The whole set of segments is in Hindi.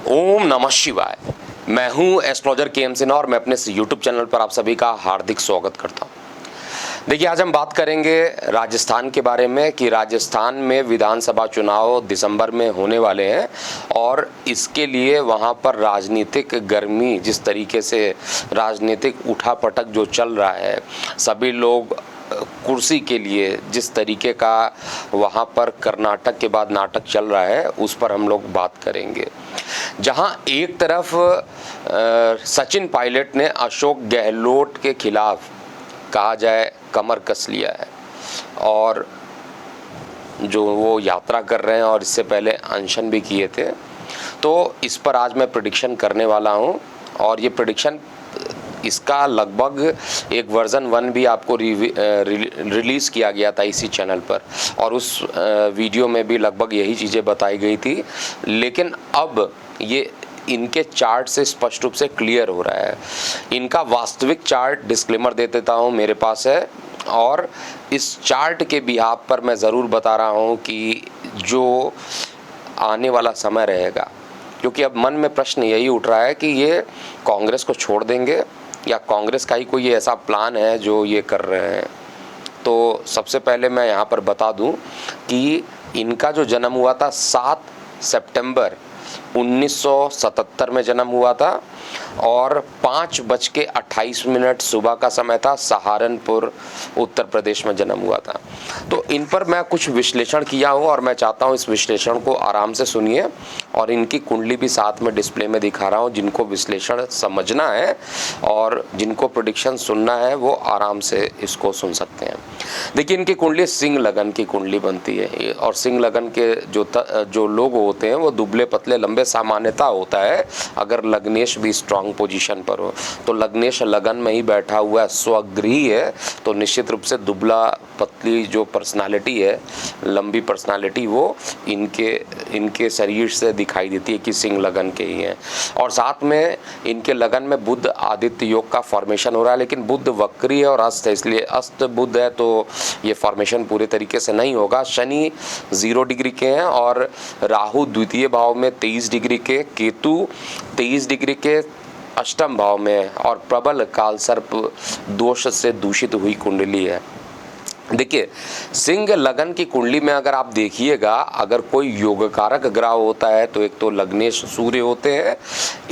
ओम नमः शिवाय। मैं हूं एस्ट्रोलॉजर के.एम. सिन्हा और मैं अपने यूट्यूब चैनल पर आप सभी का हार्दिक स्वागत करता हूं। देखिए, आज हम बात करेंगे राजस्थान के बारे में कि राजस्थान में विधानसभा चुनाव दिसंबर में होने वाले हैं और इसके लिए वहां पर राजनीतिक गर्मी, जिस तरीके से राजनीतिक उठापटक जो चल रहा है, सभी लोग कुर्सी के लिए जिस तरीके का वहाँ पर कर्नाटक के बाद नाटक चल रहा है, उस पर हम लोग बात करेंगे। जहाँ एक तरफ सचिन पायलट ने अशोक गहलोत के खिलाफ कहा जाए कमर कस लिया है और जो वो यात्रा कर रहे हैं और इससे पहले अनशन भी किए थे, तो इस पर आज मैं प्रेडिक्शन करने वाला हूँ। और ये प्रेडिक्शन इसका लगभग एक वर्जन 1 भी आपको रिलीज़ किया गया था इसी चैनल पर और उस वीडियो में भी लगभग यही चीज़ें बताई गई थी, लेकिन अब ये इनके चार्ट से स्पष्ट रूप से क्लियर हो रहा है। इनका वास्तविक चार्ट, डिस्क्लेमर दे देता हूँ, मेरे पास है और इस चार्ट के बिहाफ पर मैं ज़रूर बता रहा हूँ कि जो आने वाला समय रहेगा, क्योंकि अब मन में प्रश्न यही उठ रहा है कि ये कांग्रेस को छोड़ देंगे या कांग्रेस का ही कोई ऐसा प्लान है जो ये कर रहे हैं। तो सबसे पहले मैं यहाँ पर बता दूँ कि इनका जो जन्म हुआ था 7 सितंबर 1977 में जन्म हुआ था और 5:28 सुबह का समय था। सहारनपुर उत्तर प्रदेश में जन्म हुआ था। तो इन पर मैं कुछ विश्लेषण किया हूँ और मैं चाहता हूँ इस विश्लेषण को आराम से सुनिए और इनकी कुंडली भी साथ में डिस्प्ले में दिखा रहा हूँ। जिनको विश्लेषण समझना है और जिनको प्रेडिक्शन सुनना है वो आराम से इसको सुन सकते हैं। देखिए, इनकी कुंडली सिंह लगन की कुंडली बनती है और सिंह लगन के जो लोग होते हैं वो दुबले पतले लंबे सामान्यता होता है। अगर लग्नेश भी स्ट्रांग पोजीशन पर हो तो लग्नेश लगन में ही बैठा हुआ है, स्वगृही है, तो निश्चित रूप से दुबला पतली जो पर्सनालिटी है, लंबी पर्सनालिटी, वो इनके शरीर से दिखाई देती है कि सिंह लगन के ही हैं। और साथ में इनके लगन में बुध आदित्य योग का फॉर्मेशन हो रहा है, लेकिन बुध वक्री है और अस्त है, इसलिए अस्त बुध है तो ये फॉर्मेशन पूरे तरीके से नहीं होगा। शनि 0 डिग्री के हैं और राहु द्वितीय भाव में 23 डिग्री के, केतु 23 डिग्री के अष्टम भाव में और प्रबल कालसर्प दोष से दूषित हुई कुंडली है। देखिए, सिंह लगन की कुंडली में अगर आप देखिएगा, अगर कोई योगकारक ग्रह होता है तो एक तो लग्नेश सूर्य होते हैं,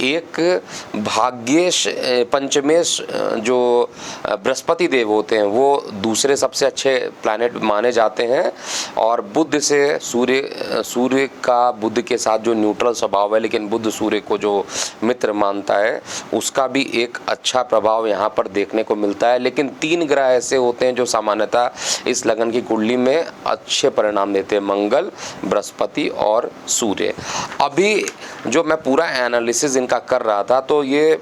एक भाग्येश पंचमेश जो बृहस्पति देव होते हैं वो दूसरे सबसे अच्छे प्लैनेट माने जाते हैं। और बुध से सूर्य का बुध के साथ जो न्यूट्रल स्वभाव है, लेकिन बुध सूर्य को जो मित्र मानता है, उसका भी एक अच्छा प्रभाव यहाँ पर देखने को मिलता है। लेकिन 3 ग्रह ऐसे होते हैं जो सामान्यतः इस लगन की कुंडली में अच्छे परिणाम देते हैं, मंगल, बृहस्पति और सूर्य। अभी जो मैं पूरा एनालिसिस इनका कर रहा था तो ये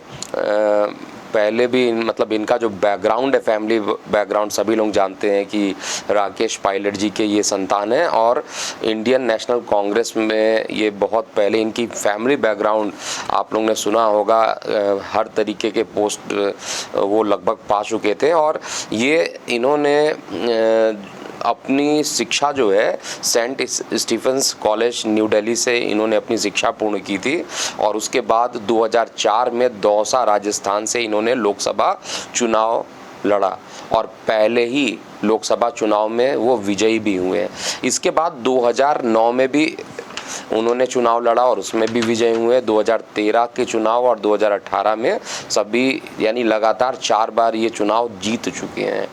पहले भी मतलब इनका जो बैकग्राउंड है, फैमिली बैकग्राउंड, सभी लोग जानते हैं कि राकेश पायलट जी के ये संतान हैं और इंडियन नेशनल कांग्रेस में ये बहुत पहले इनकी फैमिली बैकग्राउंड आप लोगों ने सुना होगा। हर तरीके के पोस्ट वो लगभग पा चुके थे और ये इन्होंने अपनी शिक्षा जो है Saint Stephen's College New Delhi से इन्होंने अपनी शिक्षा पूर्ण की थी और उसके बाद 2004 में दौसा राजस्थान से इन्होंने लोकसभा चुनाव लड़ा और पहले ही लोकसभा चुनाव में वो विजयी भी हुए हैं। इसके बाद 2009 में भी उन्होंने चुनाव लड़ा और उसमें भी विजय हुए। 2013 के चुनाव और 2018 में सभी, यानी लगातार 4 बार ये चुनाव जीत चुके हैं।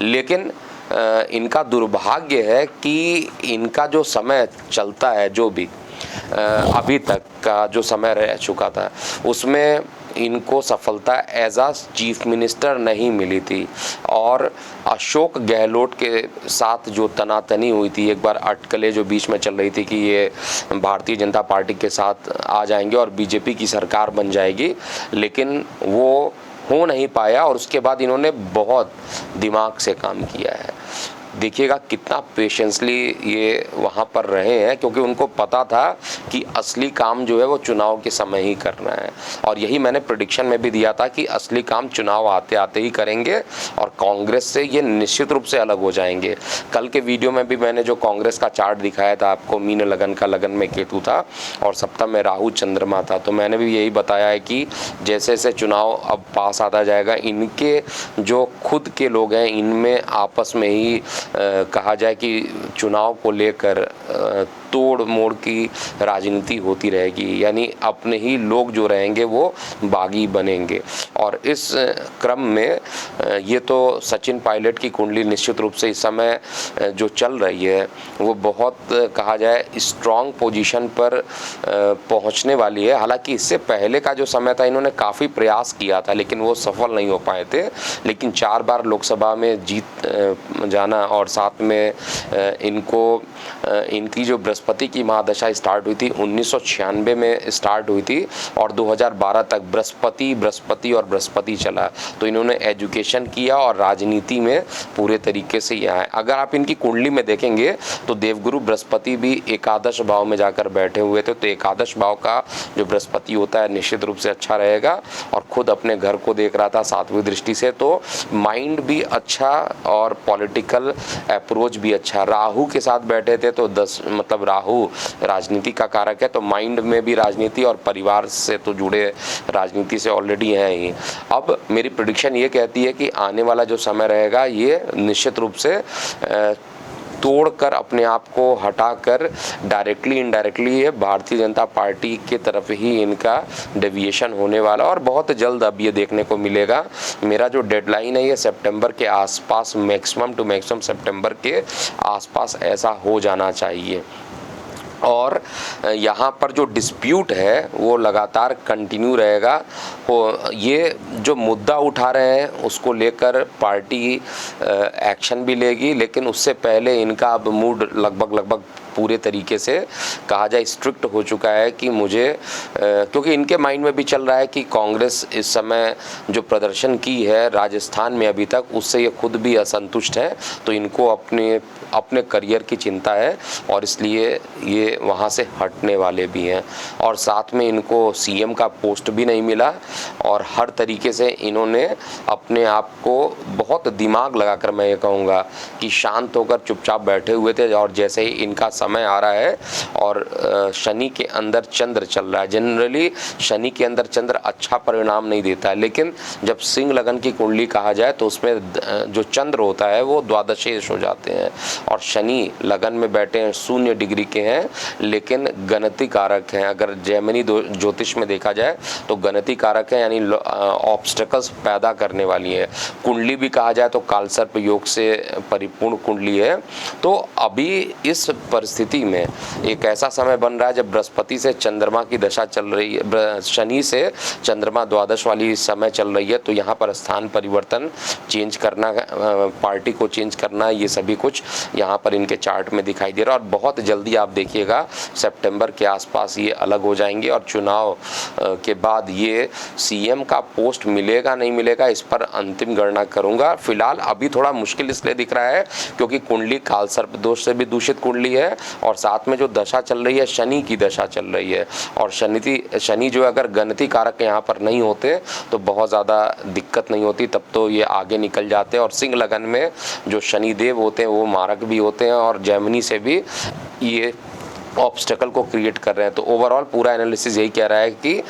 लेकिन इनका दुर्भाग्य है कि इनका जो समय चलता है, जो भी अभी तक का जो समय रह चुका था, उसमें इनको सफलता एज आ चीफ मिनिस्टर नहीं मिली थी और अशोक गहलोत के साथ जो तनातनी हुई थी, एक बार अटकलें जो बीच में चल रही थी कि ये भारतीय जनता पार्टी के साथ आ जाएंगे और बीजेपी की सरकार बन जाएगी, लेकिन वो हो नहीं पाया और उसके बाद इन्होंने बहुत दिमाग से काम किया है। देखिएगा कितना पेशेंसली ये वहाँ पर रहे हैं, क्योंकि उनको पता था कि असली काम जो है वो चुनाव के समय ही करना है। और यही मैंने प्रेडिक्शन में भी दिया था कि असली काम चुनाव आते आते ही करेंगे और कांग्रेस से ये निश्चित रूप से अलग हो जाएंगे। कल के वीडियो में भी मैंने जो कांग्रेस का चार्ट दिखाया था आपको, मीन लगन का लगन में केतु था और सप्तम में राहु चंद्रमा था, तो मैंने भी यही बताया है कि जैसे जैसे चुनाव अब पास आता जाएगा, इनके जो खुद के लोग हैं इनमें आपस में ही कहा जाए कि चुनाव को लेकर तोड़ मोड़ की राजनीति होती रहेगी, यानी अपने ही लोग जो रहेंगे वो बागी बनेंगे। और इस क्रम में ये तो सचिन पायलट की कुंडली निश्चित रूप से इस समय जो चल रही है वो बहुत कहा जाए स्ट्रॉन्ग पोजीशन पर पहुंचने वाली है। हालांकि इससे पहले का जो समय था इन्होंने काफ़ी प्रयास किया था लेकिन वो सफल नहीं हो पाए थे, लेकिन 4 बार लोकसभा में जीत जाना और साथ में इनकी जो बृहस्पति की महादशा स्टार्ट हुई थी 1996 में स्टार्ट हुई थी और 2012 तक बृहस्पति चला, तो इन्होंने एजुकेशन किया और राजनीति में पूरे तरीके से यहाँ है। अगर आप इनकी कुंडली में देखेंगे तो देवगुरु बृहस्पति भी एकादश भाव में जाकर बैठे हुए थे, तो एकादश भाव का जो बृहस्पति होता है निश्चित रूप से अच्छा रहेगा और खुद अपने घर को देख रहा था 7वीं दृष्टि से, तो माइंड भी अच्छा और पॉलिटिकल अप्रोच भी अच्छा। राहु के साथ बैठे थे तो मतलब राहु राजनीति का कारक है, तो माइंड में भी राजनीति और परिवार से तो जुड़े राजनीति से ऑलरेडी हैं ही। अब मेरी प्रेडिक्शन ये कहती है कि आने वाला जो समय रहेगा ये निश्चित रूप से तोड़कर अपने आप को हटाकर डायरेक्टली इनडायरेक्टली ये भारतीय जनता पार्टी के तरफ ही इनका डेविएशन होने वाला और बहुत जल्द अब ये देखने को मिलेगा। मेरा जो डेडलाइन है ये सितंबर के आसपास, मैक्सिमम टू मैक्सिमम सितंबर के आसपास ऐसा हो जाना चाहिए। और यहाँ पर जो डिस्प्यूट है वो लगातार कंटिन्यू रहेगा। ये जो मुद्दा उठा रहे हैं उसको लेकर पार्टी एक्शन भी लेगी, लेकिन उससे पहले इनका अब मूड लगभग पूरे तरीके से कहा जाए स्ट्रिक्ट हो चुका है कि मुझे क्योंकि इनके माइंड में भी चल रहा है कि कांग्रेस इस समय जो प्रदर्शन की है राजस्थान में अभी तक उससे ये खुद भी असंतुष्ट है, तो इनको अपने करियर की चिंता है और इसलिए ये वहाँ से हटने वाले भी हैं। और साथ में इनको सीएम का पोस्ट भी नहीं मिला और हर तरीके से इन्होंने अपने आप को बहुत दिमाग लगाकर, मैं ये कहूँगा कि शांत होकर चुपचाप बैठे हुए थे। और जैसे ही इनका समय आ रहा है और शनि के अंदर चंद्र चल रहा है, जनरली शनि के अंदर चंद्र अच्छा परिणाम नहीं देता है, लेकिन जब सिंह लगन की कुंडली कहा जाए तो उसमें जो चंद्र होता है वो द्वादशेष हो जाते हैं और शनि लगन में बैठे हैं, 0 डिग्री के हैं लेकिन गणति कारक हैं। अगर जैमिनी ज्योतिष में देखा जाए तो गणति कारक है, यानी ऑब्स्टेकल्स पैदा करने वाली है। कुंडली भी कहा जाए तो कालसर्प योग से परिपूर्ण कुंडली है। तो अभी इस परिस्थिति में एक ऐसा समय बन रहा है जब बृहस्पति से चंद्रमा की दशा चल रही है, शनि से चंद्रमा द्वादश वाली समय चल रही है, तो यहाँ पर स्थान परिवर्तन, चेंज करना, पार्टी को चेंज करना, ये सभी कुछ यहाँ पर इनके चार्ट में दिखाई दे रहा है। और बहुत जल्दी आप देखिएगा सितंबर के आसपास ये अलग हो जाएंगे और चुनाव के बाद ये सीएम का पोस्ट मिलेगा नहीं मिलेगा इस पर अंतिम गणना करूंगा। फिलहाल अभी थोड़ा मुश्किल इसलिए दिख रहा है क्योंकि कुंडली कालसर्प दोष से भी दूषित कुंडली है और साथ में जो दशा चल रही है शनि की दशा चल रही है और शनि जो अगर गणति कारक यहाँ पर नहीं होते तो बहुत ज़्यादा दिक्कत नहीं होती, तब तो ये आगे निकल जाते हैं। और सिंह लगन में जो शनिदेव होते हैं वो मारक भी होते हैं और जैमिनी से भी ये ऑब्स्टेकल को क्रिएट कर रहे हैं। तो ओवरऑल पूरा एनालिसिस यही कह रहा है कि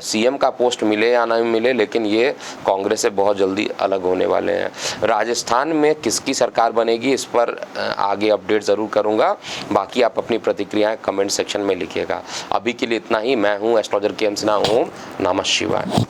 सीएम का पोस्ट मिले या ना मिले लेकिन ये कांग्रेस से बहुत जल्दी अलग होने वाले हैं। राजस्थान में किसकी सरकार बनेगी इस पर आगे अपडेट ज़रूर करूंगा। बाकी आप अपनी प्रतिक्रियाएं कमेंट सेक्शन में लिखिएगा। अभी के लिए इतना ही। मैं हूं एस्ट्रोलॉजर के एम सिन्हा। ओम नमः शिवाय।